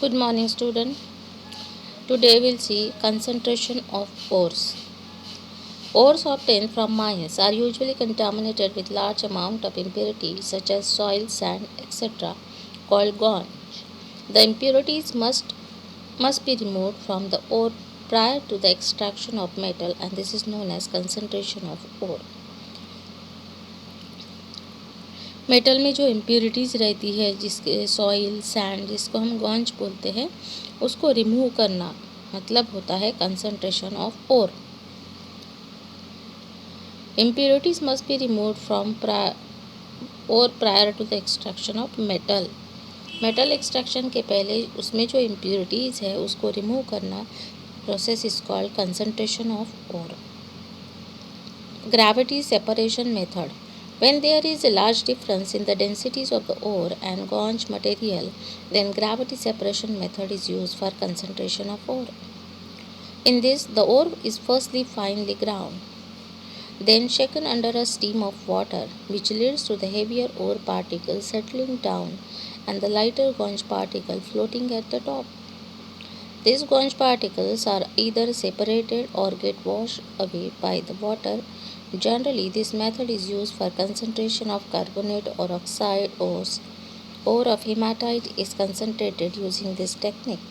Good morning, student. Today we'll see concentration of ores. Ores obtained from mines are usually contaminated with large amount of impurities such as soil, sand, etc., called ganj. The impurities must be removed from the ore prior to the extraction of metal, and this is known as concentration of ore. Metal में जो impurities रहती है, जिसके soil sand जिसको हम गॉन्ज बोलते हैं, उसको रिमूव करना मतलब होता है concentration of ore. Impurities must be removed from ore prior to the extraction of metal. Metal extraction के पहले उसमें जो इम्प्योरिटीज़ है उसको रिमूव करना process is called concentration of ore. Gravity separation method. When there is a large difference in the densities of the ore and ganj material, then gravity separation method is used for concentration of ore. In this, the ore is firstly finely ground, then shaken under a stream of water, which leads to the heavier ore particle settling down and the lighter ganj particle floating at the top. These ganj particles are either separated or get washed away by the water. Generally, this method is used for concentration of carbonate or oxide ores. Ore of hematite is concentrated using this technique.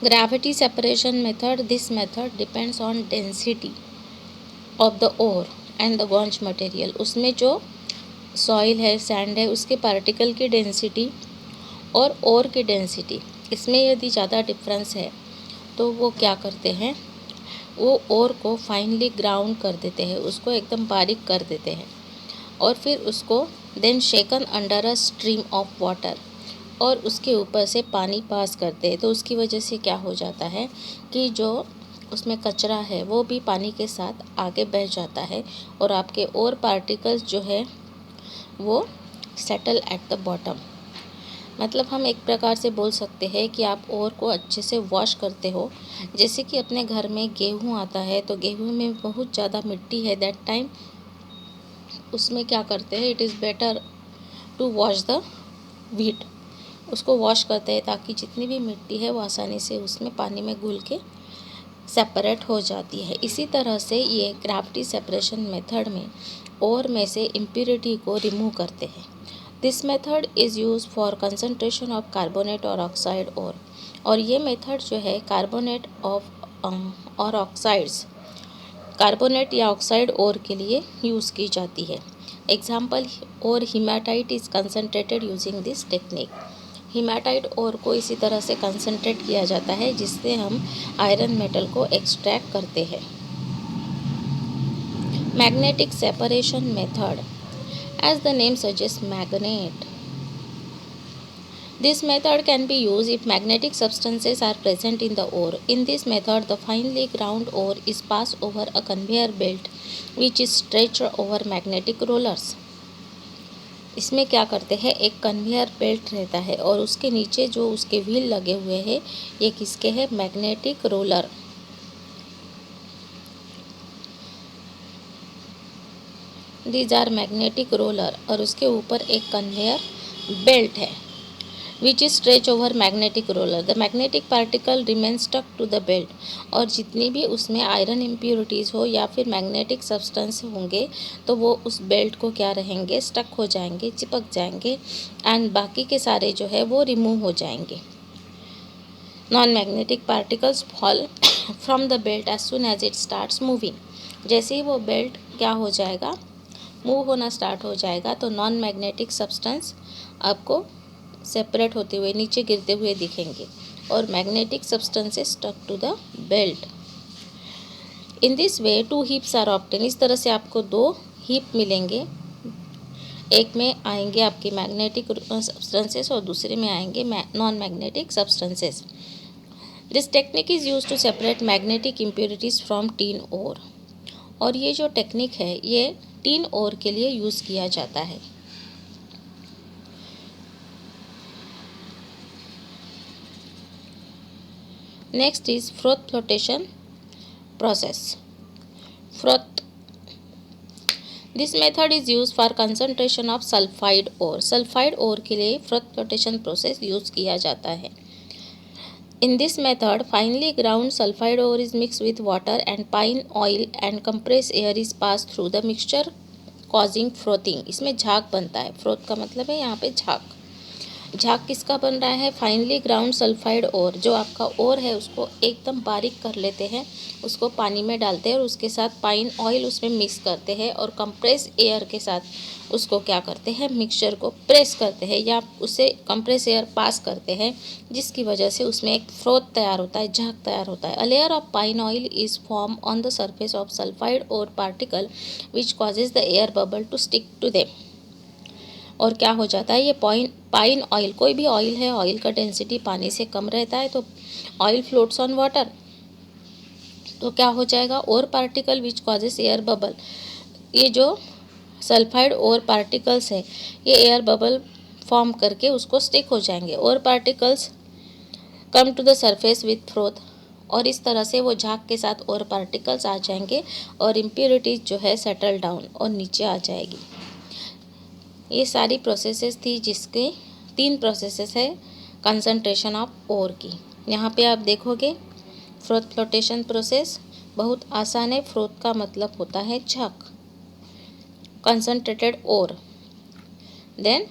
Gravity separation method. This method depends on density of the ore and the ganj material. उसमें जो soil है, sand है, उसके particle की density और ओर की density, इसमें यदि ज़्यादा डिफरेंस है तो वो क्या करते हैं, वो ओर को फाइनली ग्राउंड कर देते हैं, उसको एकदम बारीक कर देते हैं और फिर उसको then shaken under a stream of water और उसके ऊपर से पानी पास करते हैं. तो उसकी वजह से क्या हो जाता है कि जो उसमें कचरा है वो भी पानी के साथ आगे बह जाता है और आपके ओर पार्टिकल्स जो है वो सेटल एट द बॉटम. मतलब हम एक प्रकार से बोल सकते हैं कि आप ओर को अच्छे से वॉश करते हो. जैसे कि अपने घर में गेहूँ आता है तो गेहूँ में बहुत ज़्यादा मिट्टी है, दैट टाइम उसमें क्या करते हैं, it is better to wash the wheat. उसको वॉश करते हैं ताकि जितनी भी मिट्टी है वो आसानी से उसमें पानी में घुल के सेपरेट हो जाती है. इसी तरह से ये ग्रेविटी सेपरेशन मेथड में ओर में से इम्प्योरिटी को रिमूव करते हैं. This method is use for concentration of carbonate और ऑक्साइड ओर. और ये मेथड जो है कार्बोनेट ऑफ और ऑक्साइड्स, कार्बोनेट या ऑक्साइड ओर के लिए यूज़ की जाती है. एग्जाम्पल, और hematite is concentrated using this technique. Hematite ore को इसी तरह से कंसनट्रेट किया जाता है जिससे हम आयरन मेटल को एक्सट्रैक्ट करते हैं. Magnetic separation method. As the name suggests, magnet. This method can be used if magnetic substances are present in the ore. In this method, the finely ground ore is passed over a conveyor belt which is stretched over magnetic rollers. इसमें क्या करते हैं, एक conveyor belt रहता है और उसके नीचे जो उसके व्हील लगे हुए हैं ये किसके हैं, magnetic roller. These are magnetic roller और उसके ऊपर एक कन्वेयर बेल्ट है which is stretch over magnetic roller. The magnetic particle remain stuck to the belt. और जितनी भी उसमें आयरन इम्प्योरिटीज़ हो या फिर मैग्नेटिक सब्सटेंस होंगे तो वो उस बेल्ट को क्या रहेंगे, स्टक हो जाएंगे, चिपक जाएंगे एंड बाकी के सारे जो है वो रिमूव हो जाएंगे. Non magnetic particles fall from the belt as soon as it starts moving. जैसे ही वो बेल्ट क्या हो जाएगा, मूव होना स्टार्ट हो जाएगा तो नॉन मैग्नेटिक सब्सटेंस आपको सेपरेट होते हुए नीचे गिरते हुए दिखेंगे और magnetic substances stuck to the belt. In this way two heaps are obtain. इस तरह से आपको दो हीप मिलेंगे. एक में आएंगे आपके मैग्नेटिक सब्सटेंसेस और दूसरे में आएंगे non magnetic substances. This technique is use to separate magnetic impurities from tin ore. और ये जो टेक्निक है ये टीन ओर के लिए यूज़ किया जाता है. Next is froth flotation process. Froth. This method is use for concentration of sulphide ore. Sulphide ore के लिए फ्रोथ फ्लोटेशन प्रोसेस यूज़ किया जाता है। In this method, finely ground sulfide ore is mixed with water and pine oil and compressed air is passed through the mixture causing frothing। इसमें झाग बनता है। Froth का मतलब है यहाँ पे झाग। झाग किसका बन रहा है? फाइनली ग्राउंड सल्फाइड ओर, जो आपका ओर है उसको एकदम बारीक कर लेते हैं, उसको पानी में डालते हैं और उसके साथ पाइन ऑयल उसमें मिक्स करते हैं और कंप्रेस एयर के साथ उसको क्या करते हैं, मिक्सचर को प्रेस करते हैं या उसे कंप्रेस एयर पास करते हैं, जिसकी वजह से उसमें एक फ्रोथ तैयार होता है, झाग तैयार होता है। A layer of pine oil is form on the surface of sulphide ore particle which causes the air bubble to stick to them. और क्या हो जाता है, ये पाइन ऑयल, कोई भी ऑयल है, ऑयल का डेंसिटी पानी से कम रहता है तो ऑयल फ्लोट्स ऑन वाटर, तो क्या हो जाएगा, और particle which causes air bubble, ये जो सल्फाइड और पार्टिकल्स है ये एयर बबल फॉर्म करके उसको स्टिक हो जाएंगे। और particles come to the surface with froth, और इस तरह से वो झाग के साथ और पार्टिकल्स आ जाएंगे और इम्प्योरिटीज जो है सेटल डाउन और नीचे आ जाएगी। ये सारी प्रोसेसेस थी, जिसके 3 प्रोसेसेस है कंसंट्रेशन ऑफ ओर की। यहाँ पे आप देखोगे फ्रोथ फ्लोटेशन प्रोसेस बहुत आसान है। फ्रोथ का मतलब होता है झाग, concentrated ore. Then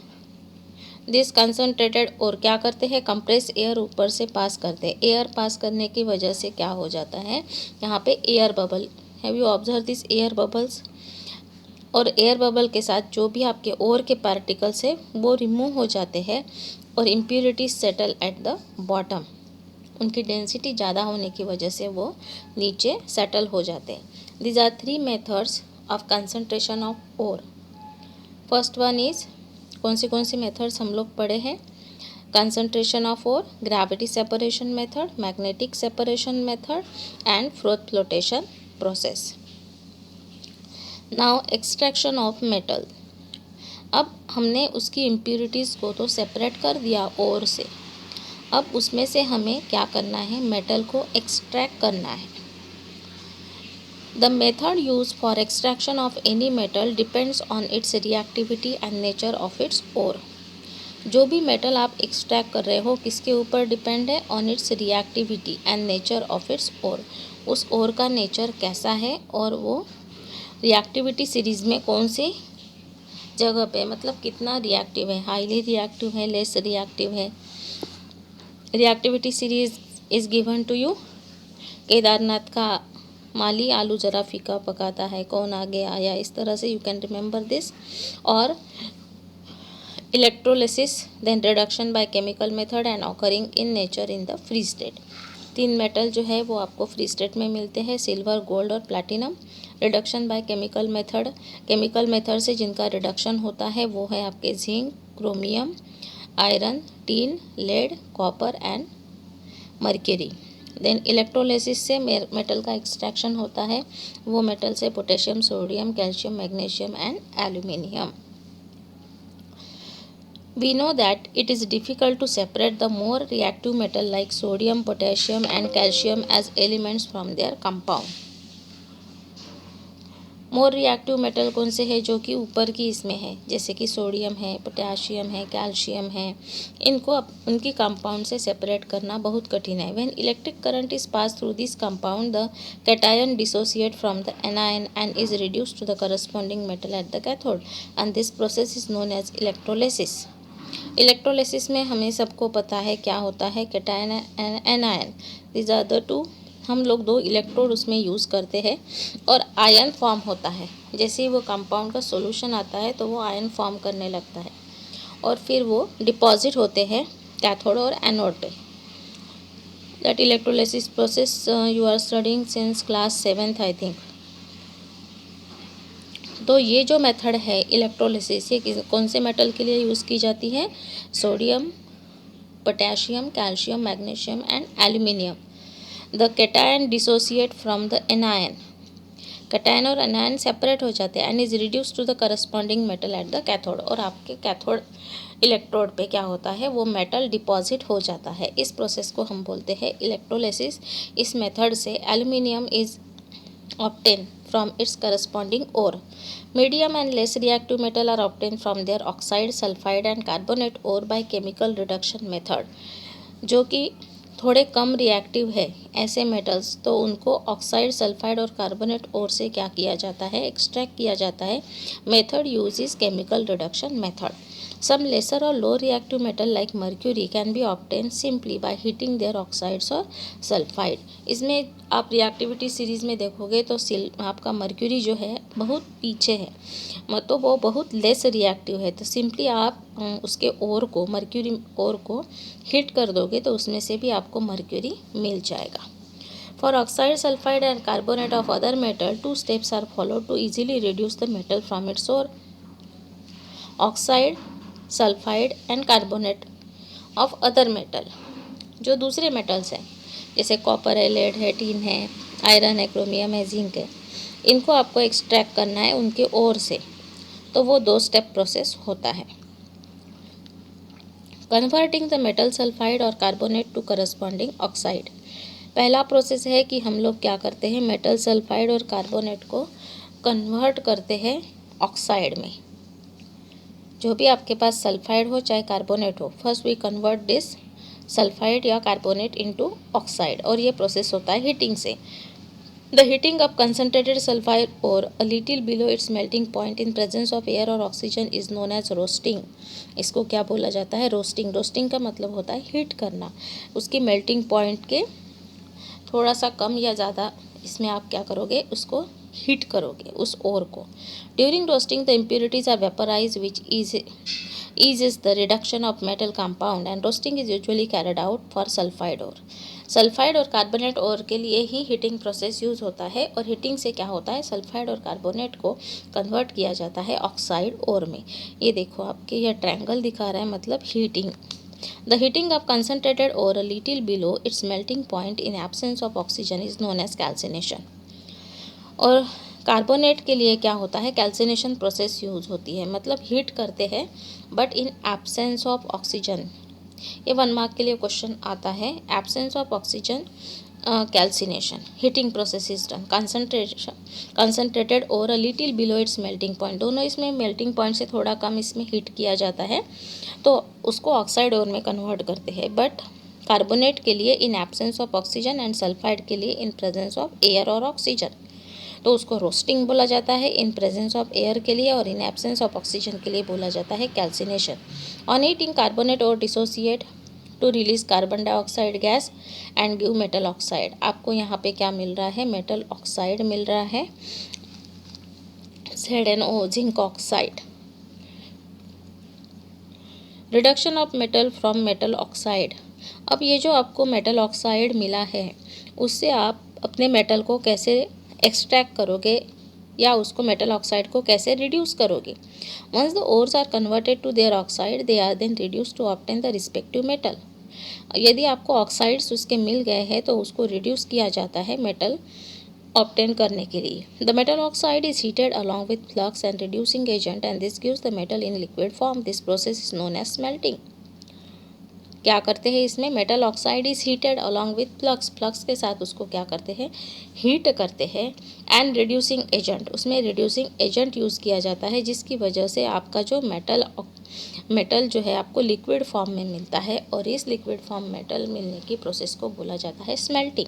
this concentrated ore क्या करते हैं, कंप्रेस एयर ऊपर से पास करते हैं। एयर पास करने की वजह से क्या हो जाता है, यहाँ पे air bubble, have you observe this air bubbles, और एयर बबल के साथ जो भी आपके ओर के पार्टिकल्स है वो रिमूव हो जाते हैं और impurities settle at the bottom. उनकी डेंसिटी ज़्यादा होने की वजह से वो नीचे सेटल हो जाते हैं। These are 3 methods of concentration of ore. First one is, कौन से मेथड्स हम लोग पढ़े हैं, concentration of ore, gravity separation method, magnetic separation method and froth flotation process. Now extraction of metal. अब हमने उसकी इम्प्योरिटीज़ को तो सेपरेट कर दिया ओर से, अब उसमें से हमें क्या करना है, मेटल को एक्सट्रैक्ट करना है। The method use for extraction of any metal depends on its reactivity and nature of its ore. जो भी मेटल आप एक्सट्रैक्ट कर रहे हो किसके ऊपर डिपेंड है, on its reactivity and nature of its ore. उस ओर का नेचर कैसा है और वो रिएक्टिविटी सीरीज़ में कौन सी जगह पे, मतलब कितना रिएक्टिव है, हाईली रिएक्टिव है, लेस रिएक्टिव है। Reactivity series is given to you. Kedarnath का माली आलू ज़रा फीका पकाता है, कौन आगे आया, इस तरह से यू कैन रिमेंबर दिस। और electrolysis, then reduction by chemical method and occurring in nature in the free state. 3 metal जो है वो आपको फ्री स्टेट में मिलते हैं, सिल्वर, गोल्ड और platinum. Reduction by chemical method, chemical method से जिनका रिडक्शन होता है वो है आपके zinc, chromium, iron, tin, lead, copper and mercury. Then electrolysis से मेटल का एक्सट्रैक्शन होता है, वो मेटल से potassium, sodium, calcium, magnesium and aluminium. We know that it is difficult to separate the more reactive metal like sodium, potassium and calcium as elements from their compound. More reactive metal कौन से है, जो कि ऊपर की इसमें है, जैसे कि सोडियम है, पोटेशियम है, कैल्शियम है, इनको उनकी कंपाउंड से सेपरेट करना बहुत कठिन है। When electric current is pass through this compound the cation dissociate from the anion and is reduced to the corresponding metal at the cathode and this process is known as electrolysis. Electrolysis में हमें सबको पता है क्या होता है, cation and anion, these are the 2, हम लोग 2 इलेक्ट्रोड उसमें यूज़ करते हैं और आयन फॉर्म होता है। जैसे ही वो कंपाउंड का सॉल्यूशन आता है तो वो आयन फॉर्म करने लगता है और फिर वो डिपॉजिट होते हैं कैथोड और एनोड पे। That electrolysis process you are studying since class 7th I think. तो ये जो मेथड है इलेक्ट्रोलिसिस, ये कौन से मेटल के लिए यूज़ की जाती है, sodium, potassium, calcium, magnesium and aluminium. The cation dissociate from the anion, cation और एनायन सेपरेट हो जाते हैं and is reduce to the corresponding metal at the cathode, और आपके कैथोड इलेक्ट्रोड पे क्या होता है, वो मेटल डिपॉजिट हो जाता है। इस प्रोसेस को हम बोलते हैं इलेक्ट्रोलिसिस। इस मेथड से aluminium is obtained from its corresponding ore. Medium and less reactive metal are obtained from their oxide, sulfide and carbonate ore by chemical reduction method. जो कि थोड़े कम रिएक्टिव है ऐसे मेटल्स, तो उनको ऑक्साइड, सल्फाइड और कार्बोनेट ओर से क्या किया जाता है, एक्सट्रैक्ट किया जाता है. Method use is chemical reduction method. Some lesser or low reactive metal like mercury can be obtained simply by heating their oxides or sulfide. इसमें आप रिएक्टिविटी सीरीज़ में देखोगे तो आपका मर्क्यूरी जो है बहुत पीछे है, मतलब वो बहुत लेस रिएक्टिव है. तो सिंपली आप उसके ओर को, मर्क्यूरी ओर को हीट कर दोगे तो उसमें से भी आपको मर्क्यूरी मिल जाएगा. For oxide, sulfide and carbonate of other metal, 2 steps are followed to easily reduce the metal from its ore. Oxide, sulphide and carbonate of other metal, जो दूसरे मेटल्स हैं जैसे कॉपर है, लेड है, टीन है, iron है, chromium है, zinc है, इनको आपको एक्सट्रैक्ट करना है उनके ओर से. तो वो 2 स्टेप प्रोसेस होता है. कन्वर्टिंग द मेटल सल्फाइड और कार्बोनेट टू करस्पॉन्डिंग ऑक्साइड. पहला प्रोसेस है कि हम लोग क्या करते हैं, मेटल सल्फाइड और कार्बोनेट को कन्वर्ट करते हैं ऑक्साइड में. जो भी आपके पास सल्फाइड हो चाहे कार्बोनेट हो, first we convert this sulphide या कार्बोनेट इनटू ऑक्साइड, और ये प्रोसेस होता है हीटिंग से. The heating of concentrated sulphide ore a little below its melting point in presence of air और oxygen is known as roasting. इसको क्या बोला जाता है, रोस्टिंग. रोस्टिंग का मतलब होता है हीट करना. उसकी मेल्टिंग पॉइंट के थोड़ा सा कम या ज़्यादा इसमें आप क्या करोगे, उसको हीट करोगे उस ओर को. During roasting the impurities are vaporise which eases the reduction of metal compound and roasting is usually carried out for sulfide ore. Sulphide और कार्बोनेट ओर के लिए ही हीटिंग प्रोसेस यूज़ होता है, और हीटिंग से क्या होता है, सल्फाइड और कार्बोनेट को कन्वर्ट किया जाता है ऑक्साइड ओर में. ये देखो आपके यह ट्रायंगल दिखा रहा है, मतलब heating. The heating of concentrated ore a little below its melting point in absence of oxygen is known as calcination. और कार्बोनेट के लिए क्या होता है, कैल्सिनेशन प्रोसेस यूज़ होती है, मतलब हीट करते हैं but in absence of oxygen. ये 1 मार्क के लिए क्वेश्चन आता है. Absence of oxygen, calcination, heating process is done. Concentrated ore a little below its melting point, दोनों इसमें मेल्टिंग पॉइंट से थोड़ा कम इसमें हीट किया जाता है, तो उसको ऑक्साइड ओर में कन्वर्ट करते हैं. बट कार्बोनेट के लिए इन absence of oxygen and sulphide के लिए इन प्रेजेंस ऑफ एयर और ऑक्सीजन, तो उसको रोस्टिंग बोला जाता है. इन प्रेजेंस ऑफ एयर के लिए और इन एब्सेंस ऑफ ऑक्सीजन के लिए बोला जाता है calcination. On heating carbonate ore dissociate to release carbon dioxide gas and give metal oxide. आपको यहाँ पे क्या मिल रहा है, मेटल ऑक्साइड मिल रहा है, ZnO, zinc oxide. Reduction of metal from metal oxide. अब ये जो आपको मेटल ऑक्साइड मिला है, उससे आप अपने मेटल को कैसे एक्सट्रैक्ट करोगे या उसको मेटल ऑक्साइड को कैसे रिड्यूस करोगे. Once the ores are converted to their oxide they are then reduce to obtain the respective metal. यदि आपको ऑक्साइड्स उसके मिल गए हैं तो उसको रिड्यूस किया जाता है मेटल ऑब्टेन करने के लिए. The metal oxide is heated along with flux and reducing agent and this gives the metal in liquid form. This process is known as smelting. क्या करते हैं इसमें, metal oxide is heated along with flux, flux के साथ उसको क्या करते हैं, हीट करते हैं. एंड रिड्यूसिंग एजेंट, उसमें रिड्यूसिंग एजेंट यूज़ किया जाता है, जिसकी वजह से आपका जो मेटल जो है आपको लिक्विड फॉर्म में मिलता है, और इस लिक्विड फॉर्म मेटल मिलने की प्रोसेस को बोला जाता है smelting.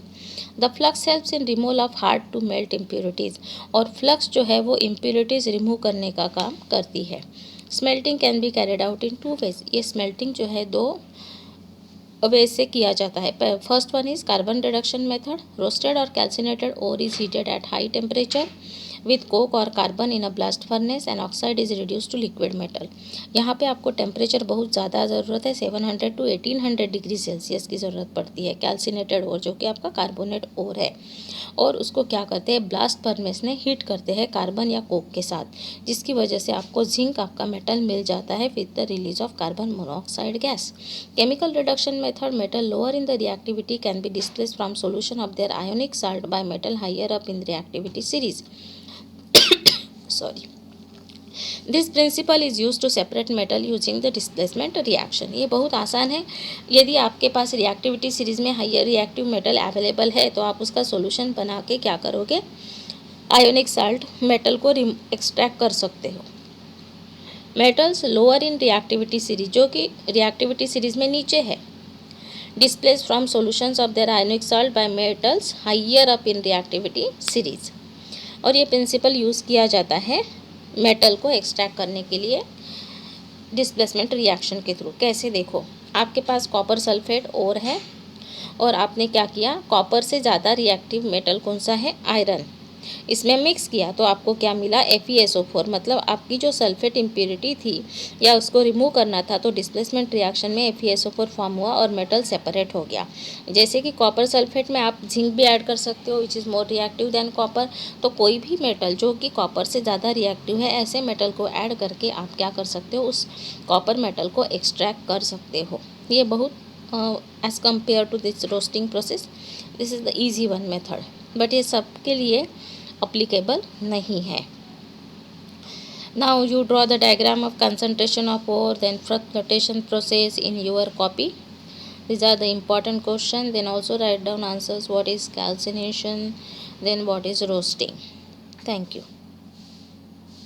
The flux helps in removal of hard to melt impurities, और फ्लक्स जो है वो इम्प्योरिटीज़ रिमूव करने का काम करती है. Smelting can be carried out in 2 ways. ये स्मेल्टिंग जो है 2 वे से किया जाता है. First one is carbon reduction method. Roasted और calcinated ore is heated at high temperature with coke और carbon in a blast furnace and oxide is reduce to liquid metal. यहाँ पे आपको टेम्परेचर बहुत ज़्यादा ज़रूरत है, 700 to 1800 डिग्री सेल्सियस की ज़रूरत पड़ती है. कैल्सिनेटेड ओर जो कि आपका कार्बोनेट ओर है, और उसको क्या करते हैं, ब्लास्ट फर्नेस में हीट करते हैं कार्बन या कोक के साथ, जिसकी वजह से आपको जिंक आपका मेटल मिल जाता है with the release of carbon monoxide gas. Chemical reduction method, metal lower in the reactivity can be displaced from solution of their ionic salt by metal higher up in reactivity series. This principle is use to separate metal using the displacement reaction. ये बहुत आसान है. यदि आपके पास reactivity series में higher reactive metal available है तो आप उसका सॉल्यूशन बना के क्या करोगे, आयोनिक साल्ट मेटल को एक्सट्रैक्ट कर सकते हो। Metals lower in reactivity series, जो कि रिएक्टिविटी सीरीज में नीचे है, displace from solutions of their ionic salt by metals higher up in reactivity series. और ये प्रिंसिपल यूज़ किया जाता है मेटल को एक्सट्रैक्ट करने के लिए डिस्प्लेसमेंट रिएक्शन के थ्रू। कैसे, देखो आपके पास कॉपर सल्फेट और है और आपने क्या किया, कॉपर से ज़्यादा रिएक्टिव मेटल कौन सा है, आयरन, इसमें मिक्स किया तो आपको क्या मिला, FeSO4। मतलब आपकी जो सल्फेट इम्प्योरिटी थी या उसको रिमूव करना था, तो डिस्प्लेसमेंट रिएक्शन में FeSO4 फॉर्म हुआ और मेटल सेपरेट हो गया। जैसे कि कॉपर सल्फेट में आप जिंक भी ऐड कर सकते हो, which is more reactive than copper. तो कोई भी मेटल जो कि कॉपर से ज़्यादा रिएक्टिव है, ऐसे मेटल को ऐड करके आप क्या कर सकते हो, उस कॉपर मेटल को एक्सट्रैक्ट कर सकते हो। ये बहुत as compare to this roasting process, this is the easy one method, but ये सबके लिए अप्लीकेबल नहीं है। Now you draw the diagram of concentration of ore, then flotation process in your copy. These are the important questions. Then also write down answers, what is calcination, then what is roasting. Thank you.